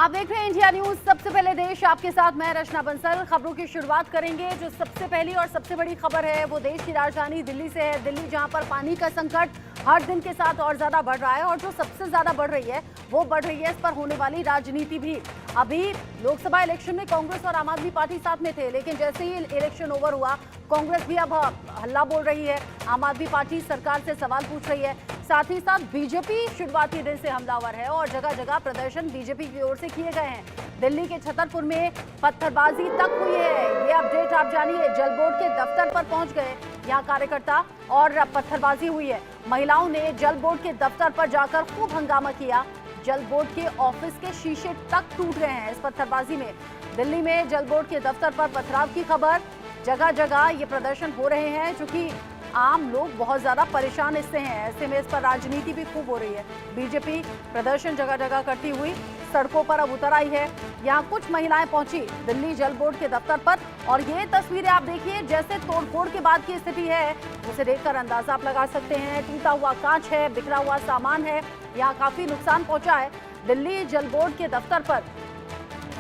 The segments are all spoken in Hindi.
आप देख रहे हैं इंडिया न्यूज। सबसे पहले देश आपके साथ मैं रचना बंसल। खबरों की शुरुआत करेंगे। जो सबसे पहली और सबसे बड़ी खबर है वो देश की राजधानी दिल्ली से है। दिल्ली जहां पर पानी का संकट हर दिन के साथ और ज्यादा बढ़ रहा है और जो सबसे ज्यादा बढ़ रही है वो बढ़ रही है इस पर होने वाली राजनीति भी। अभी लोकसभा इलेक्शन में कांग्रेस और आम आदमी पार्टी साथ में थे, लेकिन जैसे ही इलेक्शन ओवर हुआ कांग्रेस भी अब हल्ला बोल रही है, आम आदमी पार्टी सरकार से सवाल पूछ रही है। साथ ही साथ बीजेपी शुरुआती दिन से हमलावर है और जगह जगह प्रदर्शन बीजेपी की ओर से किए गए हैं। दिल्ली के छतरपुर में पत्थरबाजी तक हुई है। ये अपडेट आप जानिए। जल बोर्ड के दफ्तर पर पहुंच गए यहाँ कार्यकर्ता और पत्थरबाजी हुई है। महिलाओं ने जल बोर्ड के दफ्तर पर जाकर खूब हंगामा किया। जल बोर्ड के ऑफिस के शीशे तक टूट गए हैं इस पत्थरबाजी में। दिल्ली में जल बोर्ड के दफ्तर पर पथराव की खबर। जगह जगह ये प्रदर्शन हो रहे हैं क्योंकि आम लोग बहुत ज्यादा परेशान इससे हैं। ऐसे में इस पर राजनीति भी खूब हो रही है। बीजेपी प्रदर्शन जगह जगह करती हुई सड़कों पर अब उतर आई है। यहाँ कुछ महिलाएं पहुंची दिल्ली जल बोर्ड के दफ्तर पर और ये तस्वीरें आप देखिए जैसे तोड़फोड़ के बाद की स्थिति है उसे देखकर अंदाजा आप लगा सकते हैं। टूटा हुआ कांच है, बिखरा हुआ सामान है, यहाँ काफी नुकसान पहुंचा है। दिल्ली जल बोर्ड के दफ्तर पर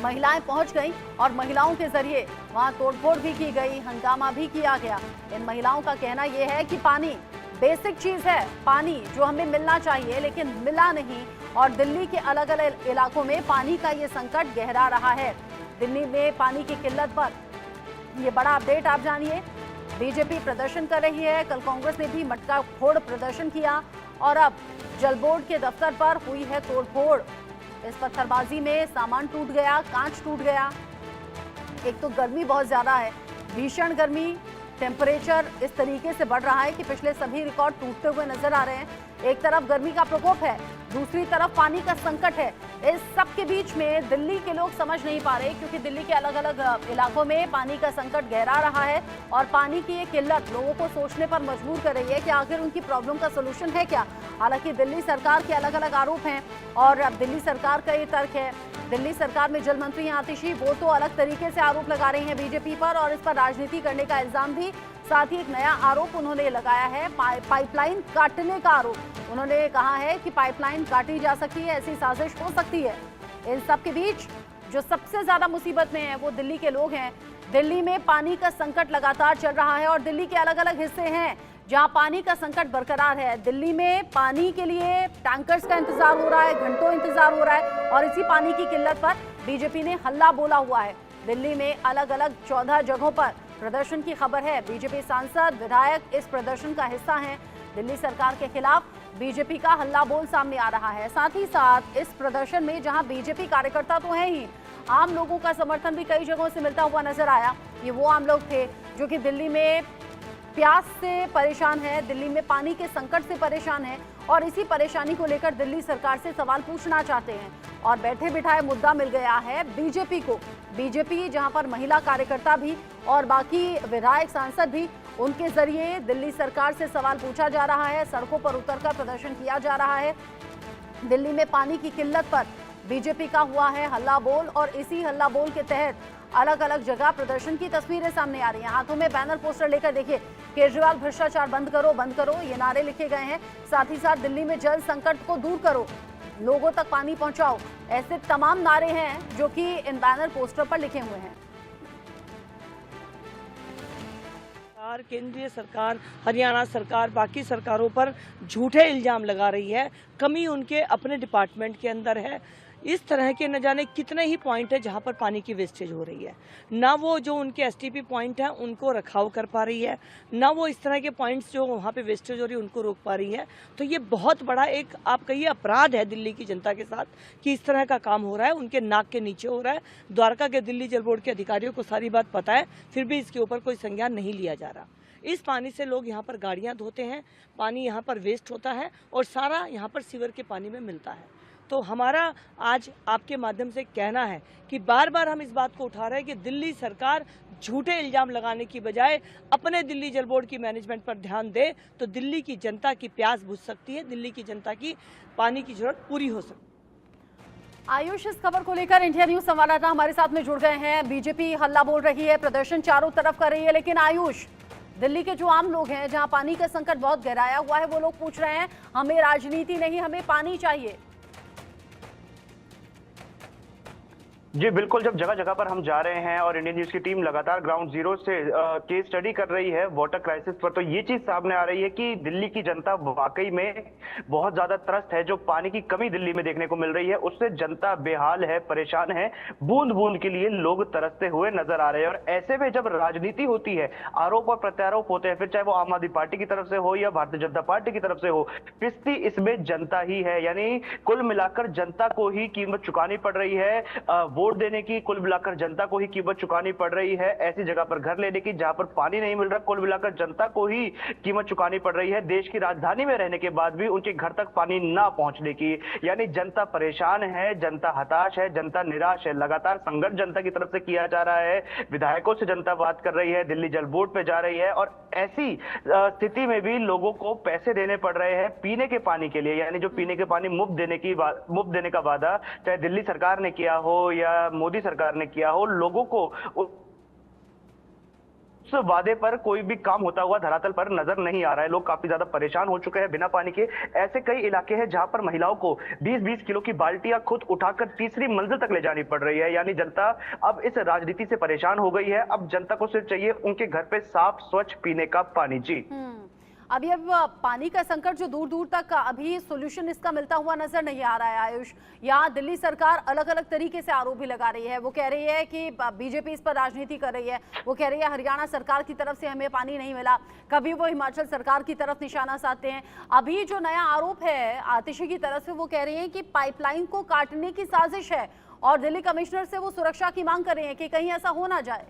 महिलाएं पहुंच गईं और महिलाओं के जरिए वहां तोड़फोड़ भी की गई, हंगामा भी किया गया। इन महिलाओं का कहना यह है कि पानी बेसिक चीज है, पानी जो हमें मिलना चाहिए लेकिन मिला नहीं और दिल्ली के अलग अलग इलाकों में पानी का ये संकट गहरा रहा है। दिल्ली में पानी की किल्लत पर ये बड़ा अपडेट आप जानिए। बीजेपी प्रदर्शन कर रही है। कल कांग्रेस ने भी मटका फोड़ प्रदर्शन किया और अब जल बोर्ड के दफ्तर पर हुई है तोड़फोड़। इस पत्थरबाजी में सामान टूट गया, कांच टूट गया। एक तो गर्मी बहुत ज्यादा है, भीषण गर्मी, टेम्परेचर इस तरीके से बढ़ रहा है कि पिछले सभी रिकॉर्ड टूटते हुए नजर आ रहे हैं। एक तरफ गर्मी का प्रकोप है, दूसरी तरफ पानी का संकट है। इस सब के बीच में दिल्ली के लोग समझ नहीं पा रहे क्योंकि दिल्ली के अलग अलग इलाकों में पानी का संकट गहरा रहा है और पानी की ये किल्लत लोगों को सोचने पर मजबूर कर रही है कि आखिर उनकी प्रॉब्लम का सोल्यूशन है क्या। हालांकि दिल्ली सरकार के अलग अलग आरोप हैं और अब दिल्ली सरकार का ये तर्क है। दिल्ली सरकार में जल मंत्री आतिशी वो तो अलग तरीके से आरोप लगा रही हैं बीजेपी पर और इस पर राजनीति करने का इल्जाम भी। साथ ही एक नया आरोप उन्होंने लगाया है पाइपलाइन काटने का आरोप। उन्होंने कहा है कि पाइपलाइन काटी जा सकती है, ऐसी साजिश हो सकती है। इन सब के बीच जो सबसे ज्यादा मुसीबत में है वो दिल्ली के लोग हैं। दिल्ली में पानी का संकट लगातार चल रहा है और दिल्ली के अलग अलग हिस्से हैं जहां पानी का संकट बरकरार है। दिल्ली में पानी के लिए टैंकर्स का इंतजार हो रहा है, घंटों इंतजार हो रहा है और इसी पानी की किल्लत पर बीजेपी ने हल्ला बोला हुआ है। दिल्ली में अलग अलग 14 जगहों पर प्रदर्शन की खबर है। बीजेपी सांसद, विधायक इस प्रदर्शन का हिस्सा हैं। दिल्ली सरकार के खिलाफ बीजेपी का हल्ला बोल सामने आ रहा है। साथ ही साथ इस प्रदर्शन में जहां बीजेपी कार्यकर्ता तो हैं ही, आम लोगों का समर्थन भी कई जगहों से मिलता हुआ नजर आया। ये वो आम लोग थे जो कि दिल्ली में प्यास से परेशान है, दिल्ली में पानी के संकट से परेशान है और इसी परेशानी को लेकर दिल्ली सरकार से सवाल पूछना चाहते हैं और बैठे बिठाए मुद्दा मिल गया है बीजेपी को। बीजेपी जहां पर महिला कार्यकर्ता भी और बाकी विधायक सांसद भी, उनके जरिए दिल्ली सरकार से सवाल पूछा जा रहा है, सड़कों पर उतरकर प्रदर्शन किया जा रहा है। दिल्ली में पानी की किल्लत पर बीजेपी का हुआ है हल्ला बोल और इसी हल्ला बोल के तहत अलग अलग जगह प्रदर्शन की तस्वीरें सामने आ रही हैं। हाथों में बैनर पोस्टर लेकर देखिए, केजरीवाल भ्रष्टाचार बंद करो, ये नारे लिखे गए हैं। साथ ही साथ दिल्ली में जल संकट को दूर करो, लोगों तक पानी पहुंचाओ, ऐसे तमाम नारे हैं जो कि इन बैनर पोस्टर पर लिखे हुए हैं। केंद्रीय सरकार, हरियाणा सरकार बाकी सरकारों पर झूठे इल्जाम लगा रही है। कमी उनके अपने डिपार्टमेंट के अंदर है। इस तरह के न जाने कितने ही पॉइंट है जहां पर पानी की वेस्टेज हो रही है। ना वो जो उनके एसटीपी पॉइंट हैं उनको रखाव कर पा रही है, ना वो इस तरह के पॉइंट्स जो वहां पे वेस्टेज हो रही है उनको रोक पा रही है। तो ये बहुत बड़ा एक आप कहिए अपराध है दिल्ली की जनता के साथ कि इस तरह का काम हो रहा है, उनके नाक के नीचे हो रहा है। द्वारका के दिल्ली जल बोर्ड के अधिकारियों को सारी बात पता है, फिर भी इसके ऊपर कोई संज्ञान नहीं लिया जा रहा। इस पानी से लोग यहाँ पर गाड़ियाँ धोते हैं, पानी यहाँ पर वेस्ट होता है और सारा यहाँ पर सीवर के पानी में मिलता है। तो हमारा आज आपके माध्यम से कहना है कि बार बार हम इस बात को उठा रहे हैं कि दिल्ली सरकार झूठे इल्जाम लगाने की बजाय अपने दिल्ली जल बोर्ड की मैनेजमेंट पर ध्यान दे तो दिल्ली की जनता की प्यास बुझ सकती है, दिल्ली की जनता की पानी की जरूरत पूरी हो सकती है। आयुष, इस खबर को लेकर इंडिया न्यूज संवाददाता हमारे साथ में जुड़ गए हैं। बीजेपी हल्ला बोल रही है, प्रदर्शन चारों तरफ कर रही है, लेकिन आयुष, दिल्ली के जो आम लोग हैं जहां पानी का संकट बहुत गहराया हुआ है, वो लोग पूछ रहे हैं हमें राजनीति नहीं, हमें पानी चाहिए। जी बिल्कुल, जब जगह जगह पर हम जा रहे हैं और इंडियन न्यूज़ की टीम लगातार ग्राउंड जीरो से केस स्टडी कर रही है वाटर क्राइसिस पर, तो ये चीज सामने आ रही है कि दिल्ली की जनता वाकई में बहुत ज्यादा त्रस्त है। जो पानी की कमी दिल्ली में देखने को मिल रही है उससे जनता बेहाल है, परेशान है। बूंद बूंद के लिए लोग तरसते हुए नजर आ रहे हैं। और ऐसे में जब राजनीति होती है, आरोप और प्रत्यारोप होते हैं, फिर चाहे वो आम आदमी पार्टी की तरफ से हो या भारतीय जनता पार्टी की तरफ से हो, पिसती इसमें जनता ही है। यानी कुल मिलाकर जनता को ही कीमत चुकानी पड़ रही है। वोट देने की कुल मिलाकर जनता को ही कीमत चुकानी पड़ रही है। ऐसी जगह पर घर लेने की जहां पर पानी नहीं मिल रहा, कुल मिलाकर जनता को ही कीमत चुकानी पड़ रही है। देश की राजधानी में रहने के बाद भी उनके घर तक पानी ना पहुंचने की। यानी जनता परेशान है, जनता हताश है, जनता निराश है। लगातार संघर्ष जनता की तरफ से किया जा रहा है। विधायकों से जनता बात कर रही है, दिल्ली जल बोर्ड पे जा रही है। और ऐसी स्थिति में भी लोगों को पैसे देने पड़ रहे हैं पीने के पानी के लिए। यानी जो पीने के पानी मुफ्त मुफ्त देने का वादा चाहे दिल्ली सरकार ने किया हो या मोदी सरकार ने किया हो, लोगों को उस वादे पर कोई भी काम होता हुआ धरातल पर नजर नहीं आ रहा है। लोग काफी ज्यादा परेशान हो चुके हैं बिना पानी के। ऐसे कई इलाके हैं जहां पर महिलाओं को 20-20 किलो की बाल्टियां खुद उठाकर तीसरी मंजिल तक ले जानी पड़ रही है। यानी जनता अब इस राजनीति से परेशान हो गई है। अब जनता को सिर्फ चाहिए उनके घर पे साफ स्वच्छ पीने का पानी। जी अभी अब पानी का संकट जो दूर दूर तक अभी सोल्यूशन इसका मिलता हुआ नजर नहीं आ रहा है आयुष। यहाँ दिल्ली सरकार अलग अलग तरीके से आरोप भी लगा रही है। वो कह रही है कि बीजेपी इस पर राजनीति कर रही है। वो कह रही है हरियाणा सरकार की तरफ से हमें पानी नहीं मिला। कभी वो हिमाचल सरकार की तरफ निशाना साधते हैं। अभी जो नया आरोप है आतिशी की तरफ से, वो कह रही है कि पाइपलाइन को काटने की साजिश है और दिल्ली कमिश्नर से वो सुरक्षा की मांग कर रहे हैं कि कहीं ऐसा हो ना जाए।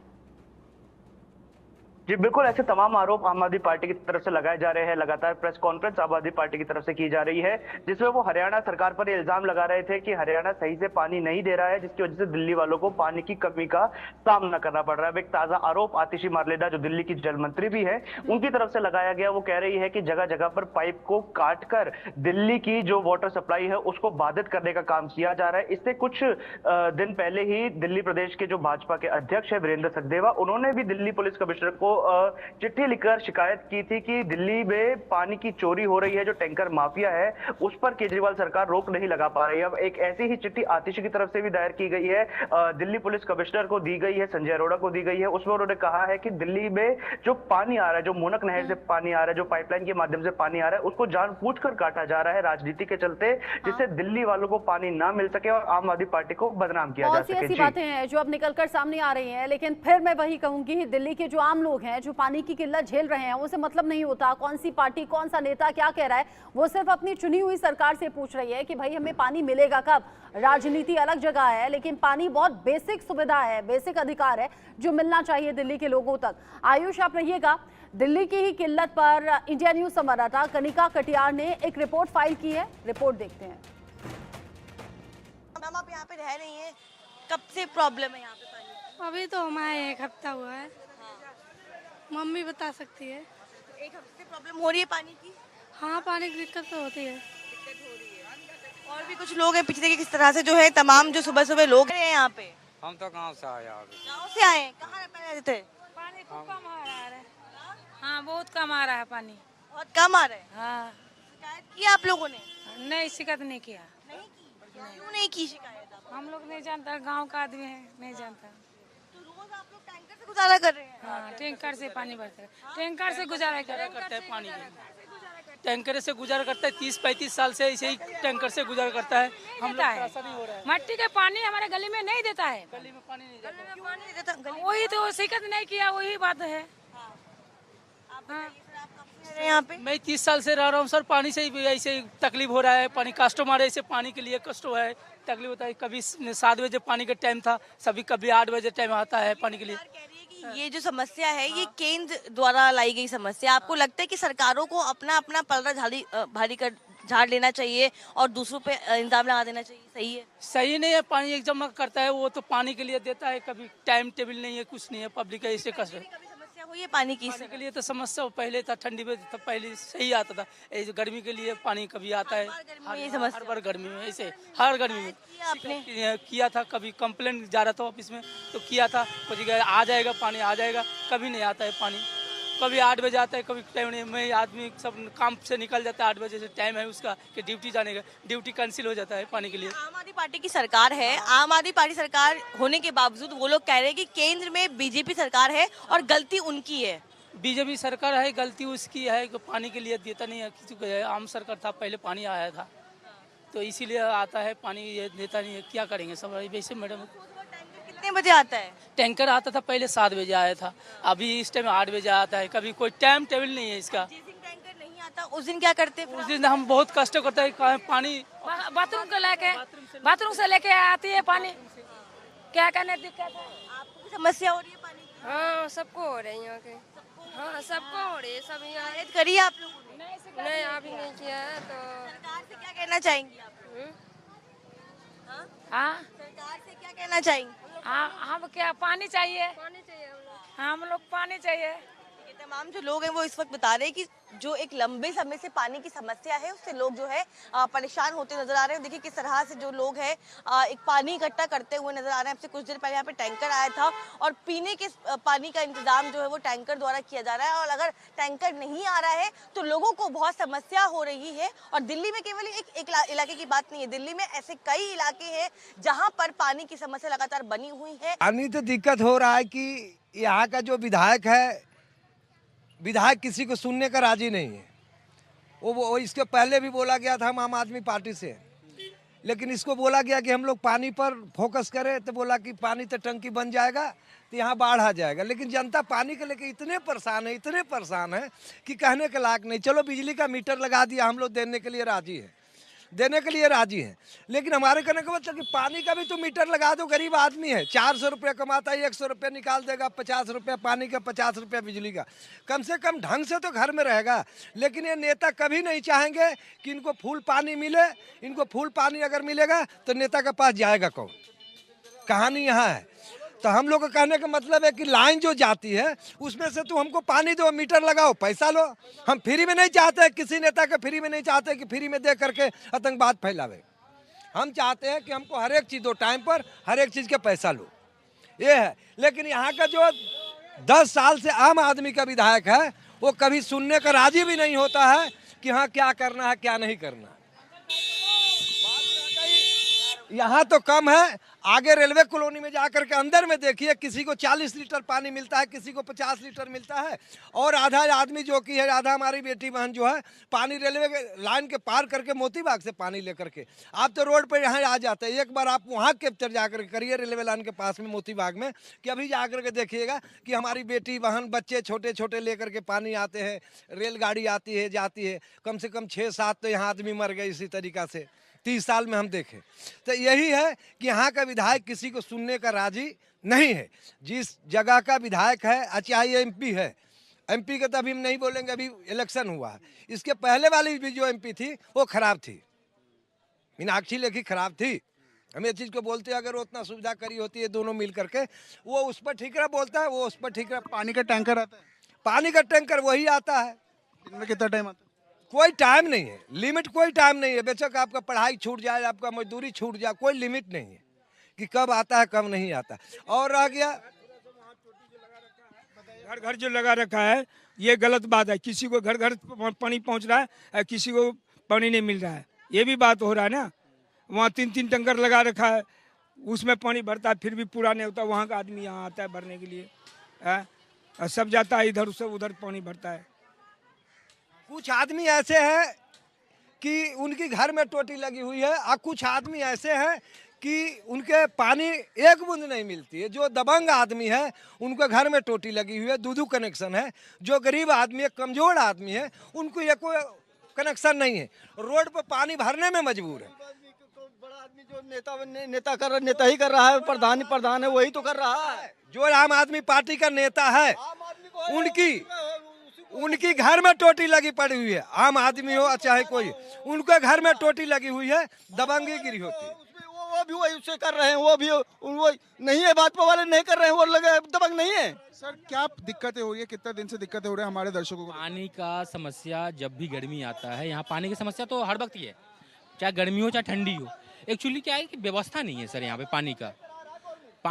जी बिल्कुल, ऐसे तमाम आरोप आम आदमी पार्टी की तरफ से लगाए जा रहे हैं। लगातार प्रेस कॉन्फ्रेंस आम आदमी पार्टी की तरफ से की जा रही है, जिसमें वो हरियाणा सरकार पर इल्जाम लगा रहे थे कि हरियाणा सही से पानी नहीं दे रहा है, जिसकी वजह से दिल्ली वालों को पानी की कमी का सामना करना पड़ रहा है। अब एक ताजा आरोप आतिशी मारलेडा जो दिल्ली की जल मंत्री भी है उनकी तरफ से लगाया गया। वो कह रही है कि जगह जगह पर पाइप को काट कर दिल्ली की जो वाटर सप्लाई है उसको बाधित करने का काम किया जा रहा है। इससे कुछ दिन पहले ही दिल्ली प्रदेश के जो भाजपा के अध्यक्ष है वीरेंद्र सचदेवा, उन्होंने भी दिल्ली पुलिस कमिश्नर को चिट्ठी लिखकर शिकायत की थी कि दिल्ली में पानी की चोरी हो रही है। जो टैंकर माफिया है उस पर केजरीवाल सरकार रोक नहीं लगा पा रही है। अब एक ऐसी ही चिट्ठी आतिशी की तरफ से भी दायर की गई है, दिल्ली पुलिस कमिश्नर को दी गई है, संजय अरोड़ा को दी गई है। उसमें उन्होंने कहा है कि दिल्ली में जो पानी आ रहा है, जो मोनक नहर से पानी आ रहा है, जो पाइपलाइन के माध्यम से पानी आ रहा है, उसको जानबूझकर काटा जा रहा है राजनीति के चलते, जिससे दिल्ली वालों को पानी ना मिल सके और आम आदमी पार्टी को बदनाम किया जा सके। ऐसी बातें हैं जो अब निकलकर सामने आ रही हैं, लेकिन फिर मैं वही कहूंगी, दिल्ली के जो आम लोग हैं जो पानी की किल्लत झेल रहे हैं उसे मतलब नहीं होता कौन सी पार्टी कौन सा नेता क्या कह रहा है। वो सिर्फ अपनी चुनी हुई सरकार से पूछ रही है कि भाई हमें पानी मिलेगा कब। राजनीति अलग जगह है, लेकिन पानी बहुत बेसिक सुविधा है, बेसिक अधिकार है जो मिलना चाहिए दिल्ली के लोगों तक। आयुष आप रहिएगा। दिल्ली की ही किल्लत पर इंडिया न्यूज संवाददाता कनिका कटियार ने एक रिपोर्ट फाइल की है, रिपोर्ट देखते हैं। मैम आप यहाँ पे रह रही हैं, कब से प्रॉब्लम है यहाँ पे पानी? अभी तो हमारे 1 हफ्ता हुआ है। मम्मी बता सकती है। 1 हफ्ते से प्रॉब्लम हो रही है पानी की? हाँ, पानी की दिक्कत तो होती है। और भी कुछ लोग हैं पिछले के किस तरह से जो है तमाम जो सुबह सुबह लोग हैं यहाँ पे। हम तो गांव से आए यार। गाँव से आए हैं, कहाँ रहते थे? पानी खूब कम आ रहा है। हाँ, बहुत कम आ रहा है पानी। बहुत कम आ रहा है। हाँ, शिकायत की आप लोगों ने? नहीं, शिकायत नहीं किया। नहीं की? क्यों नहीं की शिकायत आप? हम लोग नहीं जानता, गांव का आदमी है, नहीं जानता। तो रोज आप लोग टैंकर से गुजारा कर रहे हैं? हाँ, टैंकर से पानी भरते हैं, टैंकर से गुजारा करते हैं पानी टैंकर से गुजारा करता है। 30-35 साल से ऐसे ही टैंकर से गुजारा करता है। हम लोग ऐसा नहीं हो रहा है। मट्टी का पानी हमारे गली में नहीं देता है। गली में पानी नहीं जाता। क्यों नहीं देता? गली वही तो शिकायत नहीं किया, वही बात है। आप बताइए सर, आप कब से रह रहे हैं यहाँ पे? मैं 30 साल से रह रहा हूँ सर। पानी से ही ऐसे ही तकलीफ हो रहा है। पानी कस्टमर ऐसे पानी के लिए कष्ट है, तकलीफ होता है। कभी 7 बजे पानी का टाइम था, कभी 8 बजे टाइम आता है पानी के लिए। ये जो समस्या है ये केंद्र द्वारा लाई गई समस्या। आपको लगता है कि सरकारों को अपना अपना पलड़ा भारी कर झाड़ लेना चाहिए और दूसरों पे इल्जाम लगा देना चाहिए? सही है? सही नहीं है। पानी एक जमा करता है वो तो पानी के लिए देता है, कभी टाइम टेबल नहीं है, कुछ नहीं है। पब्लिक का ऐसे कष्ट है। कभी समस्या हुई है पानी की? पानी के लिए तो समस्या पहले था, ठंडी में तो पहले सही आता था। ऐसे गर्मी के लिए पानी कभी आता है, हर बार गर्मी में ऐसे हर गर्मी में आपने किया था। कभी कंप्लेंट जा रहा था ऑफिस में तो किया था, कुछ आ जाएगा पानी आ जाएगा, कभी नहीं आता है पानी। कभी 8 बजे आता है, कभी टाइम नहीं में आदमी सब काम से निकल जाता है 8 बजे से टाइम है उसका कि ड्यूटी जाने का, ड्यूटी कैंसिल हो जाता है पानी के लिए। आम आदमी पार्टी की सरकार है, आम आदमी पार्टी सरकार होने के बावजूद वो लोग कह रहे हैं कि केंद्र में बीजेपी सरकार है और गलती उनकी है। बीजेपी सरकार है, गलती उसकी है कि पानी के लिए देता नहीं है किसी को। आम सरकार था, पहले पानी आया था तो इसीलिए आता है, पानी ये देता नहीं है। क्या करेंगे सब वैसे मैडम। कितने बजे आता है? टैंकर आता था पहले 7 बजे आया था, अभी इस टाइम 8 बजे आता है। कभी कोई टाइम टेबल नहीं है इसका। जिस दिन टैंकर नहीं आता उस दिन क्या करते हैं? उस दिन हम बहुत कष्ट करते हैं, पानी बाथरूम से लेके आती है पानी, क्या करने दिक्कत है। आपको भी समस्या हो रही है पानी की? हाँ सबको हो रही है यहाँ के, हाँ सबको हो रही है, सब यहाँ शिकायत करिए आप लोगों ने? नहीं अभी नहीं किया है तो। सरकार से क्या कहना चाहेंगी आप? हाँ सरकार से क्या कहना चाहेंगी? हम क्या पानी चाहिए, हम लोग पानी चाहिए। ये तमाम जो लोग हैं वो इस वक्त बता रहे हैं कि जो एक लंबे समय से पानी की समस्या है उससे लोग जो है परेशान होते नजर आ रहे हैं। देखिए किस तरह से जो लोग हैं एक पानी इकट्ठा करते हुए नजर आ रहे हैं। अब से कुछ देर पहले यहाँ पे टैंकर आया था और पीने के पानी का इंतजाम जो है वो टैंकर द्वारा किया जा रहा है। और अगर टैंकर नहीं आ रहा है तो लोगों को बहुत समस्या हो रही है। और दिल्ली में केवल एक इलाके की बात नहीं है, दिल्ली में ऐसे कई इलाके हैं जहाँ पर पानी की समस्या लगातार बनी हुई है। पानी तो दिक्कत हो रहा है कि यहाँ का जो विधायक है, विधायक किसी को सुनने का राजी नहीं है। वो इसके पहले भी बोला गया था हम आम आदमी पार्टी से, लेकिन इसको बोला गया कि हम लोग पानी पर फोकस करें तो बोला कि पानी तो टंकी बन जाएगा तो यहाँ बाढ़ आ जाएगा। लेकिन जनता पानी को लेकर इतने परेशान है कि कहने के लायक नहीं। चलो बिजली का मीटर लगा दिया, हम लोग देने के लिए राजी हैं, लेकिन हमारे कहने का मतलब कि पानी का भी तो मीटर लगा दो। गरीब आदमी है, 400 रुपये कमाता है, 100 रुपये निकाल देगा, 50 रुपये पानी का, 50 रुपये बिजली का, कम से कम ढंग से तो घर में रहेगा। लेकिन ये नेता कभी नहीं चाहेंगे कि इनको फुल पानी मिले। इनको फुल पानी अगर मिलेगा तो नेता के पास जाएगा कौन? कहानी यहाँ है। तो हम लोग का कहने का मतलब है कि लाइन जो जाती है उसमें से तो हमको पानी दो, मीटर लगाओ, पैसा लो। हम फ्री में नहीं चाहते, किसी नेता के फ्री में नहीं चाहते कि फ्री में दे करके आतंकवाद फैलावे। हम चाहते हैं कि हमको हर एक चीज़ दो, टाइम पर हर एक चीज़ के पैसा लो, ये है। लेकिन यहाँ का जो 10 साल से आम आदमी का विधायक है वो कभी सुनने का राजी भी नहीं होता है कि हाँ क्या करना है क्या नहीं करना। यहाँ तो कम है, आगे रेलवे कॉलोनी में जाकर के अंदर में देखिए, किसी को 40 लीटर पानी मिलता है, किसी को 50 लीटर मिलता है। और आधा आदमी जो कि है, आधा हमारी बेटी बहन जो है पानी रेलवे के लाइन के पार करके मोती बाग से पानी लेकर के आप तो रोड पर यहाँ आ जाते हैं। एक बार आप वहाँ कैप्चर जाकर करिए रेलवे लाइन के पास में मोती बाग में, कि अभी जाकर के देखिएगा कि हमारी बेटी बहन बच्चे छोटे छोटे लेकर के पानी आते हैं, रेलगाड़ी आती है जाती है। कम से कम 6-7 तो यहाँ आदमी मर गए इसी तरीक़ा से 30 साल में हम देखें। तो यही है कि यहाँ का विधायक किसी को सुनने का राजी नहीं है। जिस जगह का विधायक है, चाहे एमपी है, एमपी का तो अभी हम नहीं बोलेंगे, अभी इलेक्शन हुआ है। इसके पहले वाली भी जो एमपी थी वो खराब थी, मीनाक्षी लेखी खराब थी। हम ये चीज़ को बोलते हैं, अगर वो उतना सुविधा करी होती है दोनों मिल करके, वो उस पर ठीक रहा बोलता है, वो उस पर ठीक रहा। पानी का टैंकर आता है, पानी का टैंकर वही आता है। दिन में कितना टाइम आता है? कोई टाइम नहीं है, लिमिट कोई टाइम नहीं है। बेशक आपका पढ़ाई छूट जाए, आपका मजदूरी छूट जाए, कोई लिमिट नहीं है कि कब आता है कब नहीं आता। और रह गया घर घर जो लगा रखा है ये गलत बात है। किसी को घर घर पानी पहुंच रहा है, किसी को पानी नहीं मिल रहा है, ये भी बात हो रहा है ना। वहाँ 3-3 टैंकर लगा रखा है, उसमें पानी भरता है फिर भी पूरा नहीं होता। वहाँ का आदमी यहाँ आता है भरने के लिए, है सब जाता है इधर से उधर पानी भरता है। कुछ आदमी ऐसे हैं कि उनकी घर में टोटी लगी हुई है, और कुछ आदमी ऐसे हैं कि उनके पानी एक बूंद नहीं मिलती है। जो दबंग आदमी है उनके घर में टोटी लगी हुई है, दूधू कनेक्शन है। जो गरीब आदमी है, कमजोर आदमी है, उनको ये कोई कनेक्शन नहीं है, रोड पर पानी भरने में मजबूर है। बड़ा आदमी जो नेता ही कर रहा है, प्रधान है, वही तो कर रहा है। जो आम आदमी पार्टी का नेता है उनकी घर में टोटी लगी पड़ी हुई है। आम आदमी हो चाहे कोई, उनके घर में टोटी लगी हुई है, दबंगी गिरी होती है। वो भी वही उससे कर रहे हैं, वो भी नहीं है, भाजपा वाले नहीं कर रहे हैं, वो लगे दबंग नहीं है। सर क्या दिक्कतें हो रही है, कितना दिन से दिक्कतें हो रही है हमारे दर्शकों को? पानी का समस्या जब भी गर्मी आता है, यहाँ पानी की समस्या तो हर वक्त ही है, चाहे गर्मी हो चाहे ठंडी हो। एक्चुअली क्या है कि व्यवस्था नहीं है सर यहाँ पे पानी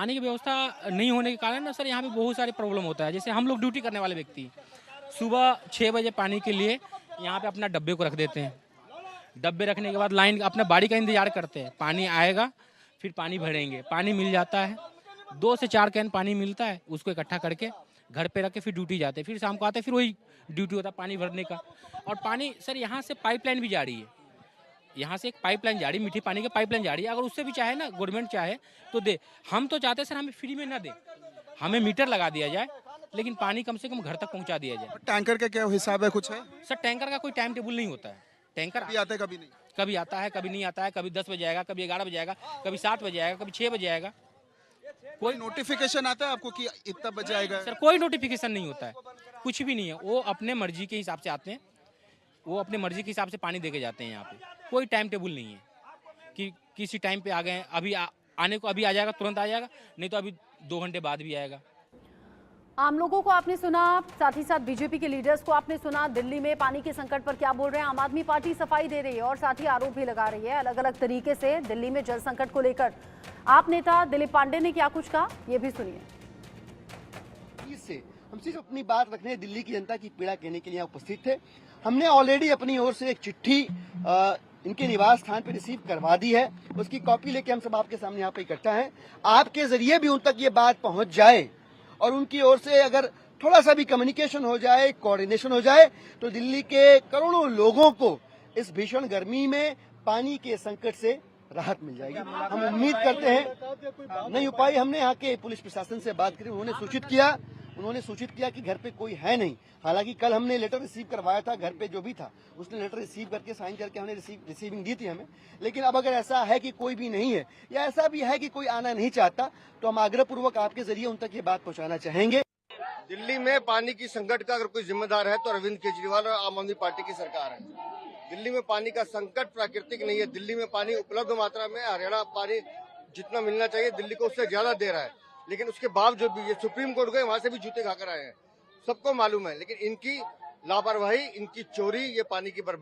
की व्यवस्था नहीं होने के कारण ना सर यहाँ पे बहुत सारे प्रॉब्लम होता है। जैसे हम लोग ड्यूटी करने वाले व्यक्ति, सुबह 6 बजे पानी के लिए यहाँ पे अपना डब्बे को रख देते हैं। डब्बे रखने के बाद लाइन अपने बाड़ी का इंतजार करते हैं, पानी आएगा फिर पानी भरेंगे, पानी मिल जाता है 2 से 4 कैन पानी मिलता है, उसको इकट्ठा करके घर पे रख के फिर ड्यूटी जाते हैं, फिर शाम को आते हैं, फिर वही ड्यूटी होता है पानी भरने का। और पानी सर यहाँ से पाइपलाइन भी जा रही है, यहाँ से एक पाइपलाइन जा रही है, मीठी पानी की पाइपलाइन जा रही है। अगर उससे भी चाहे ना गवर्नमेंट चाहे तो दे, हम तो चाहते हैं सर हमें फ्री में ना दे, हमें मीटर लगा दिया जाए, लेकिन पानी कम से कम घर तक पहुँचा दिया जाए। टैंकर का क्या हिसाब है, कुछ है सर? टैंकर का कोई टाइम टेबल नहीं होता है, टैंकर कभी आता है कभी नहीं, कभी आता है कभी नहीं आता है, कभी 10 बजे आएगा, कभी 11 बजे आएगा, कभी 7 बजे आएगा, कभी 6 बजे आएगा। कोई नोटिफिकेशन आता है आपको कि इतना बजे आएगा? सर कोई नोटिफिकेशन नहीं होता है, कुछ भी नहीं है, वो अपने मर्जी के हिसाब से आते हैं, वो अपने मर्जी के हिसाब से पानी दे के जाते हैं। यहाँ पे कोई टाइम टेबल नहीं है कि किसी टाइम पे आ गए, अभी आने को अभी आ जाएगा, तुरंत आ जाएगा, नहीं तो अभी 2 घंटे बाद भी आएगा। आम लोगों को आपने सुना, साथ ही साथ बीजेपी के लीडर्स को आपने सुना, दिल्ली में पानी के संकट पर क्या बोल रहे हैं। आम आदमी पार्टी सफाई दे रही है और साथ ही आरोप भी लगा रही है अलग अलग तरीके से दिल्ली में जल संकट को लेकर। आप नेता दिलीप पांडे ने क्या कुछ कहा, ये भी सुनिए। से हम सिर्फ अपनी बात रखने, दिल्ली की जनता की पीड़ा कहने के लिए उपस्थित थे। हमने ऑलरेडी अपनी ओर से एक चिट्ठी इनके निवास स्थान पर रिसीव करवा दी है, उसकी कॉपी लेके हम सब आपके सामने यहाँ पे इकट्ठा हैं। आपके जरिए भी उन तक ये बात पहुंच जाए और उनकी ओर से अगर थोड़ा सा भी कम्युनिकेशन हो जाए, कोऑर्डिनेशन हो जाए, तो दिल्ली के करोड़ों लोगों को इस भीषण गर्मी में पानी के संकट से राहत मिल जाएगी। हम उम्मीद करते हैं। नहीं हो पाई, हमने यहाँ के पुलिस प्रशासन से बात करी, उन्होंने सूचित किया कि घर पे कोई है नहीं। हालांकि कल हमने लेटर रिसीव करवाया था, घर पे जो भी था उसने लेटर रिसीव करके साइन करके हमने रिसीविंग दी थी हमें। लेकिन अब अगर ऐसा है कि कोई भी नहीं है या ऐसा भी है कि कोई आना नहीं चाहता, तो हम आग्रहपूर्वक आपके जरिए उन तक ये बात पहुंचाना चाहेंगे। दिल्ली में पानी की संकट का अगर कोई जिम्मेदार है तो अरविंद केजरीवाल और आम आदमी पार्टी की सरकार है। दिल्ली में पानी का संकट प्राकृतिक नहीं है, दिल्ली में पानी उपलब्ध मात्रा में, हरियाणा पानी जितना मिलना चाहिए दिल्ली को उससे ज्यादा दे रहा है। लेकिन उसके बावजूद भी ये सुप्रीम कोर्ट गए, वहां से भी जूते खाकर आए हैं, सबको मालूम है। लेकिन इनकी लापरवाही, इनकी चोरी, ये पानी की बर्बादी